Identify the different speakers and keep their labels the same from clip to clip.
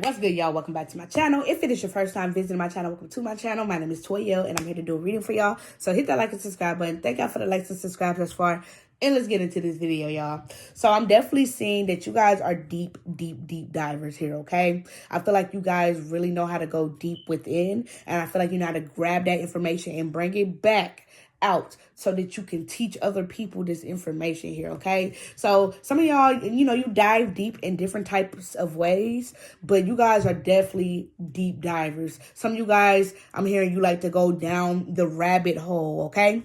Speaker 1: What's good, y'all? Welcome back to my channel. If it is your first time visiting my channel, welcome to my channel. My name is Toyelle, and I'm here to do a reading for y'all. So hit that like and subscribe button. Thank y'all for the likes and subscribes thus far. And let's get into this video, y'all. So I'm definitely seeing that you guys are deep divers here, okay? I feel like you guys really know how to go deep within. And I feel like you know how to grab that information and bring it back out so that you can teach other people this information here, okay? So some of y'all, you know, you dive deep in different types of ways, but you guys are definitely deep divers. Some of you guys, I'm hearing you like to go down the rabbit hole, okay?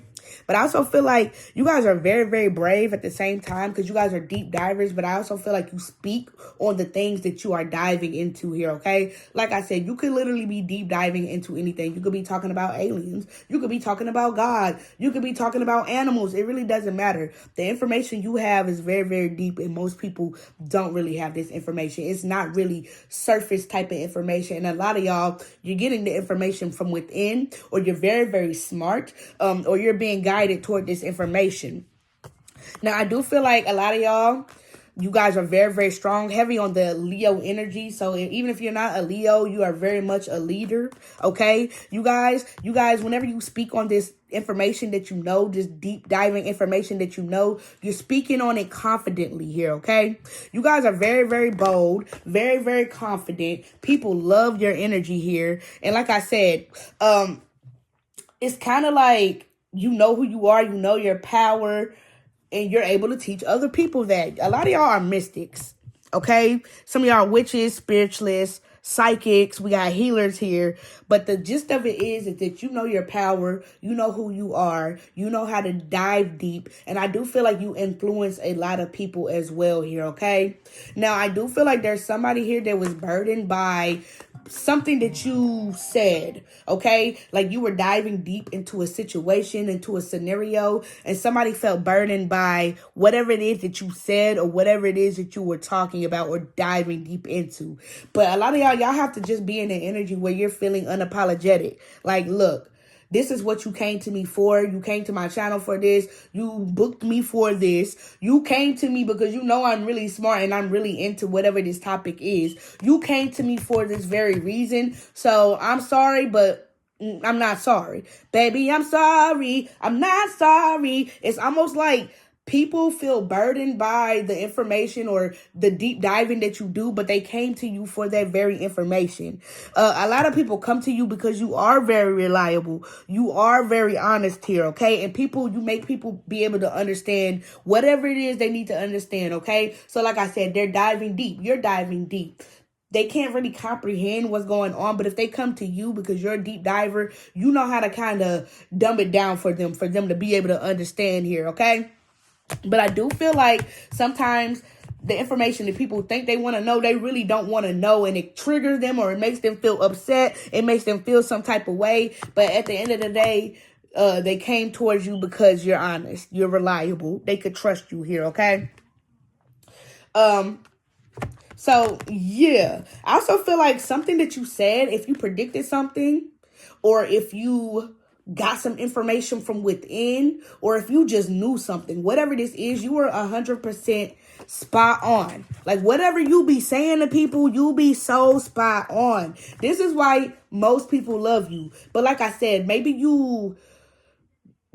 Speaker 1: But I also feel like you guys are very brave at the same time because you guys are deep divers. But I also feel like you speak on the things that you are diving into here, okay? Like I said, you could literally be deep diving into anything. You could be talking about aliens. You could be talking about God. You could be talking about animals. It really doesn't matter. The information you have is very deep, and most people don't really have this information. It's not really surface type of information. And a lot of y'all, you're getting the information from within, or you're very smart, or you're being guided toward this information. Now, I do feel like a lot of y'all, you guys are very strong, heavy on the Leo energy. So even if you're not a Leo, you are very much a leader, okay? You guys, whenever you speak on this information that you know, this deep diving information that you know, you're speaking on it confidently here, okay? You guys are very bold, very confident. People love your energy here. And like I said, it's kind of like, you know who you are, you know your power, and you're able to teach other people that. A lot of y'all are mystics, okay? Some of y'all are witches, spiritualists, psychics. We got healers here. But the gist of it is that you know your power, you know who you are, you know how to dive deep. And I do feel like you influence a lot of people as well here, okay? Now, I do feel like there's somebody here that was burdened by something that you said, okay? Like you were diving deep into a situation, into a scenario, and somebody felt burdened by whatever it is that you said or whatever it is that you were talking about or diving deep into. But a lot of y'all have to just be in the energy where you're feeling unapologetic. Like, look, this is what you came to me for. You came to my channel for this. You booked me for this. You came to me because you know I'm really smart and I'm really into whatever this topic is. You came to me for this very reason. So I'm sorry, but I'm not sorry. Baby, I'm sorry. I'm not sorry. It's almost like people feel burdened by the information or the deep diving that you do, but they came to you for that very information. A lot of people come to you because you are very reliable. You are very honest here, okay? And you make people be able to understand whatever it is they need to understand, okay? So like I said, they're diving deep. You're diving deep. They can't really comprehend what's going on, but if they come to you because you're a deep diver, you know how to kind of dumb it down for them to be able to understand here, okay? But I do feel like sometimes the information that people think they want to know, they really don't want to know, and it triggers them or it makes them feel upset. It makes them feel some type of way. But at the end of the day, they came towards you because you're honest, you're reliable. They could trust you here, okay? So yeah, I also feel like something that you said, if you predicted something, or if you got some information from within, or if you just knew something, whatever this is, you were 100% spot on. Like whatever you be saying to people, you be so spot on. This is why most people love you. But like I said, maybe you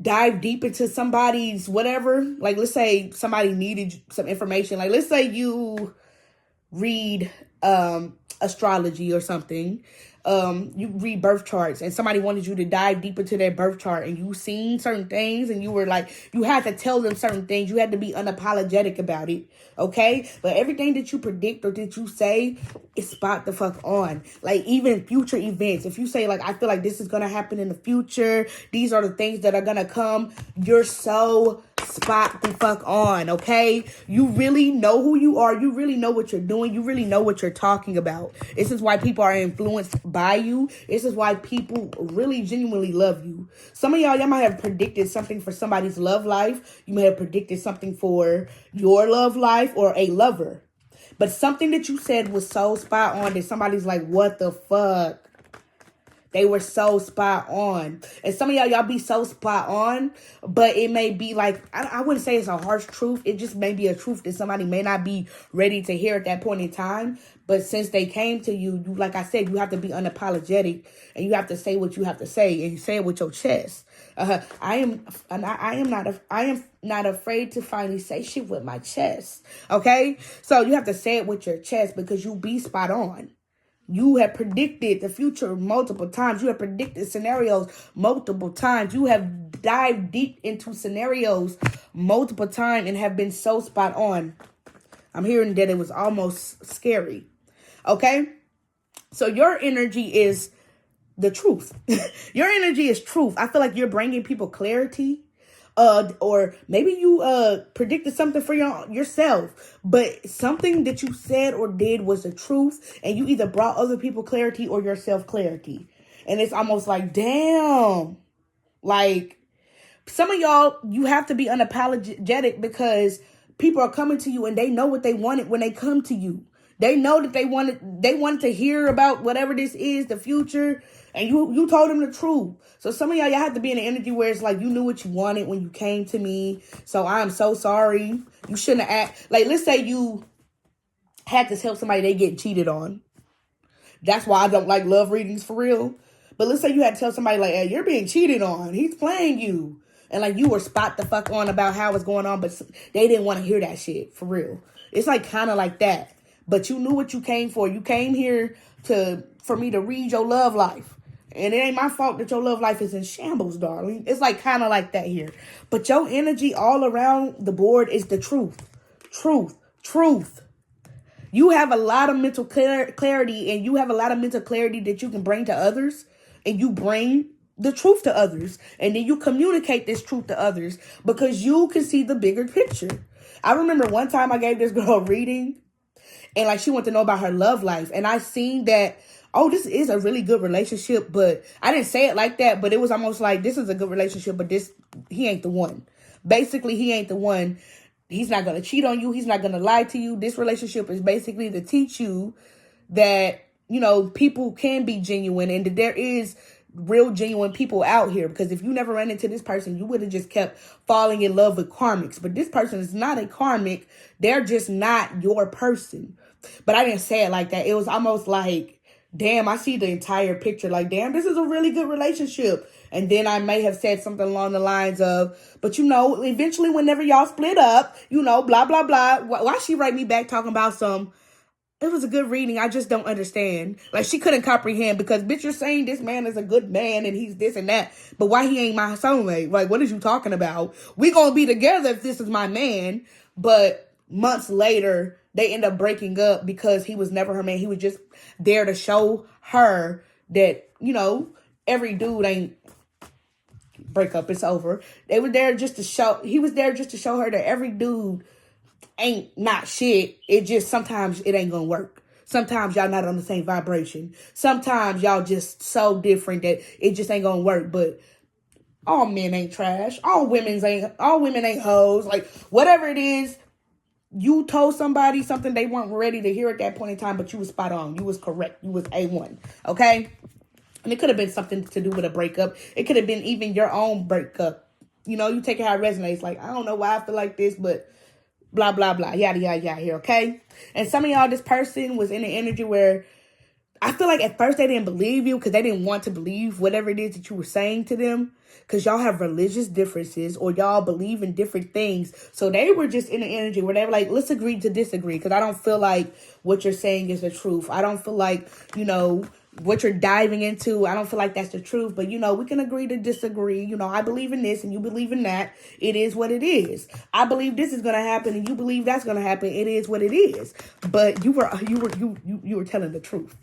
Speaker 1: dive deep into somebody's whatever. Like let's say somebody needed some information. Like let's say you read astrology or something. You read birth charts and somebody wanted you to dive deep into their birth chart, and you seen certain things and you were like, you had to tell them certain things. You had to be unapologetic about it, okay? But everything that you predict or that you say is spot the fuck on. Like even future events, if you say like, I feel like this is going to happen in the future, these are the things that are going to come, you're so spot the fuck on, okay? You really know who you are. You really know what you're doing. You really know what you're talking about. This is why people are influenced by you. This is why people really genuinely love you. Some of y'all might have predicted something for somebody's love life. You may have predicted something for your love life or a lover. But something that you said was so spot on that somebody's like, what the fuck? They were so spot on. And some of y'all be so spot on, but it may be like, I wouldn't say it's a harsh truth. It just may be a truth that somebody may not be ready to hear at that point in time. But since they came to you, like I said, you have to be unapologetic and you have to say what you have to say, and you say it with your chest. I am not afraid to finally say shit with my chest. Okay? So you have to say it with your chest because you be spot on. You have predicted the future multiple times. You have predicted scenarios multiple times. You have dived deep into scenarios multiple times and have been so spot on. I'm hearing that it was almost scary. Okay? So your energy is the truth. Your energy is truth. I feel like you're bringing people clarity. Or maybe you predicted something for yourself, but something that you said or did was the truth, and you either brought other people clarity or yourself clarity. And it's almost like, damn, like some of y'all, you have to be unapologetic because people are coming to you and they know what they wanted when they come to you. They know that they wanted to hear about whatever this is, the future, and you told them the truth. So some of y'all have to be in the energy where it's like you knew what you wanted when you came to me. So I'm so sorry. You shouldn't have like, let's say you had to tell somebody they get cheated on. That's why I don't like love readings for real. But let's say you had to tell somebody like, hey, you're being cheated on. He's playing you. And like you were spot the fuck on about how it's going on, but they didn't want to hear that shit for real. It's like kind of like that. But you knew what you came for. You came here for me to read your love life. And it ain't my fault that your love life is in shambles, darling. It's like kind of like that here. But your energy all around the board is the truth. Truth. Truth. You have a lot of mental clarity, and you have a lot of mental clarity that you can bring to others. And you bring the truth to others. And then you communicate this truth to others because you can see the bigger picture. I remember one time I gave this girl a reading. And like she wanted to know about her love life. And I seen that, oh, this is a really good relationship. But I didn't say it like that. But it was almost like, this is a good relationship, but he ain't the one. Basically, he ain't the one. He's not going to cheat on you. He's not going to lie to you. This relationship is basically to teach you that, you know, people can be genuine and that there is real genuine people out here. Because if you never ran into this person, you would have just kept falling in love with karmics. But this person is not a karmic. They're just not your person. But I didn't say it like that. It was almost like, damn, I see the entire picture. Like, damn, this is a really good relationship. And then I may have said something along the lines of, but you know, eventually whenever y'all split up, you know, blah, blah, blah. Why she write me back talking about it was a good reading. I just don't understand. Like, she couldn't comprehend because, bitch, you're saying this man is a good man and he's this and that. But why he ain't my soulmate? Like, what is you talking about? We gonna be together if this is my man. But months later, they end up breaking up because he was never her man. He was just there to show her that, you know, every dude ain't break up. It's over. He was there just to show her that every dude ain't not shit. It just sometimes it ain't gonna work. Sometimes y'all not on the same vibration. Sometimes y'all just so different that it just ain't gonna work. But all men ain't trash. All women ain't hoes. Like, whatever it is, you told somebody something they weren't ready to hear at that point in time, but you was spot on. You was correct. You was A1. Okay? And it could have been something to do with a breakup. It could have been even your own breakup. You know, you take it how it resonates. Like, I don't know why I feel like this, but blah, blah, blah. Yada, yada, yada here, okay? And some of y'all, this person was in an energy where I feel like at first they didn't believe you because they didn't want to believe whatever it is that you were saying to them. Because y'all have religious differences or y'all believe in different things. So they were just in an energy where they were like, let's agree to disagree. Because I don't feel like what you're saying is the truth. I don't feel like, you know, what you're diving into, I don't feel like that's the truth. But, you know, we can agree to disagree. You know, I believe in this and you believe in that. It is what it is. I believe this is going to happen and you believe that's going to happen. It is what it is. But you were telling the truth.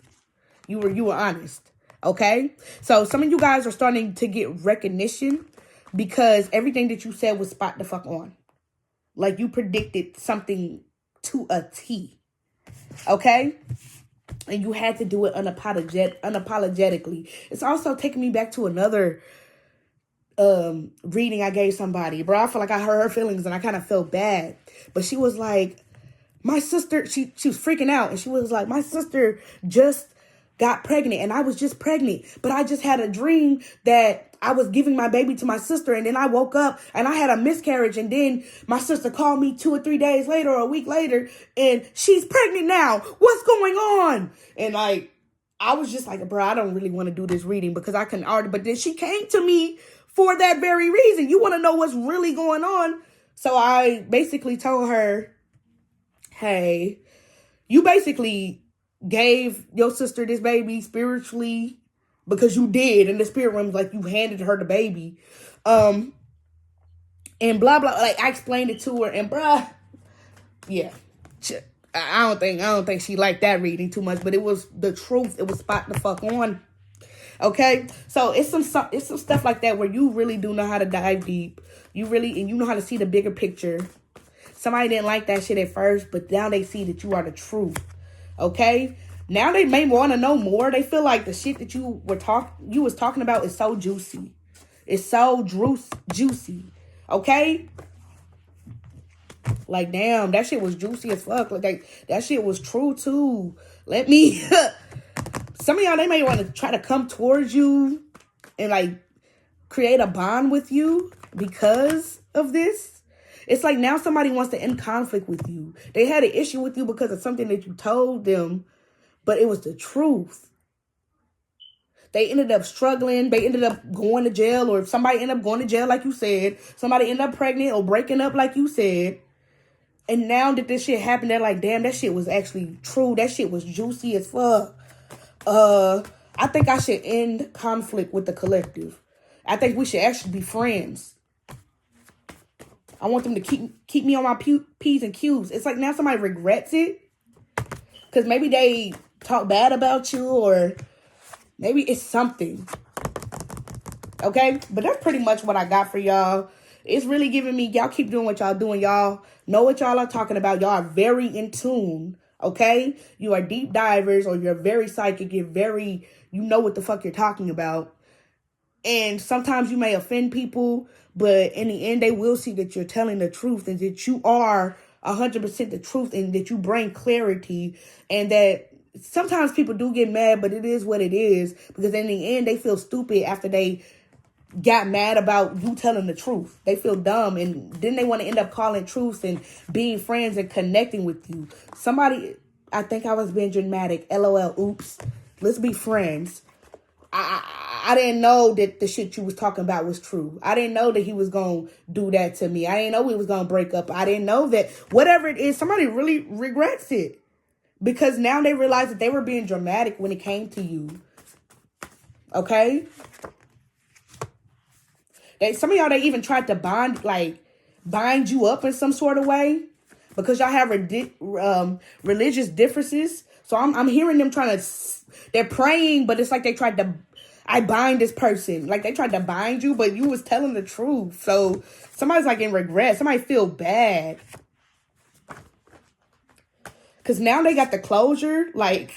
Speaker 1: You were honest. Okay? So some of you guys are starting to get recognition because everything that you said was spot the fuck on. Like, you predicted something to a T. Okay? And you had to do it unapologetically. It's also taking me back to another reading I gave somebody. Bro, I feel like I hurt her feelings and I kind of felt bad. But she was like, my sister, she was freaking out. And she was like, my sister just got pregnant, and I was just pregnant, but I just had a dream that I was giving my baby to my sister, and then I woke up and I had a miscarriage, and then my sister called me 2 or 3 days later or a week later, and she's pregnant now. What's going on? And like, I was just like, bro, I don't really want to do this reading because I can already, but then she came to me for that very reason. You want to know what's really going on? So I basically told her, hey, you basically gave your sister this baby spiritually because you did in the spirit realm, like you handed her the baby. And blah, blah. Like I explained it to her, and bruh, yeah. I don't think she liked that reading too much, but it was the truth. It was spot the fuck on. Okay, so it's some stuff like that where you really do know how to dive deep. You know how to see the bigger picture. Somebody didn't like that shit at first, but now they see that you are the truth. Okay, now they may want to know more. They feel like the shit that you was talking about is so juicy. It's so juicy. Okay. Like, damn, that shit was juicy as fuck. Like, that shit was true, too. Some of y'all, they may want to try to come towards you and, like, create a bond with you because of this. It's like now somebody wants to end conflict with you. They had an issue with you because of something that you told them, but it was the truth. They ended up struggling. They ended up going to jail, or somebody ended up going to jail, like you said. Somebody ended up pregnant or breaking up, like you said. And now that this shit happened, they're like, damn, that shit was actually true. That shit was juicy as fuck. I think I should end conflict with the collective. I think we should actually be friends. I want them to keep me on my P's and Q's. It's like now somebody regrets it. Because maybe they talk bad about you, or maybe it's something. Okay? But that's pretty much what I got for y'all. It's really giving me, y'all keep doing what y'all doing. Y'all know what y'all are talking about. Y'all are very in tune, okay? You are deep divers, or you're very psychic. You know what the fuck you're talking about. And sometimes you may offend people, but in the end, they will see that you're telling the truth and that you are 100% the truth and that you bring clarity, and that sometimes people do get mad, but it is what it is, because in the end, they feel stupid after they got mad about you telling the truth. They feel dumb, and then they want to end up calling truce and being friends and connecting with you. Somebody, I think I was being dramatic. LOL, oops. Let's be friends. I didn't know that the shit you was talking about was true. I didn't know that he was going to do that to me. I didn't know we was going to break up. I didn't know that whatever it is, somebody really regrets it. Because now they realize that they were being dramatic when it came to you. Okay? Some of y'all, they even tried to bind you up in some sort of way because y'all have religious differences. So I'm hearing them they're praying, but it's like they tried to, I bind this person. Like they tried to bind you, but you was telling the truth. So somebody's like in regret. Somebody feel bad. Because now they got the closure, like,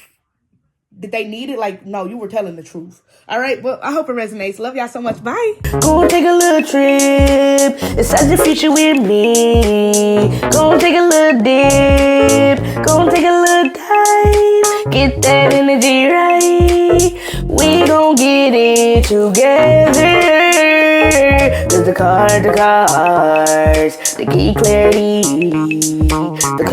Speaker 1: that they needed. Like, no, you were telling the truth. All right, well, I hope it resonates. Love y'all so much. Bye.
Speaker 2: Go take a little trip inside the future with me. Go take a little dip. Go take a little dive. Get that energy right. We gon' get it together. Cause the cards, they keep clarity. The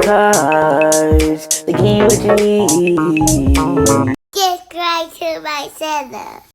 Speaker 2: cards, they keep what you need.
Speaker 3: Subscribe to my channel.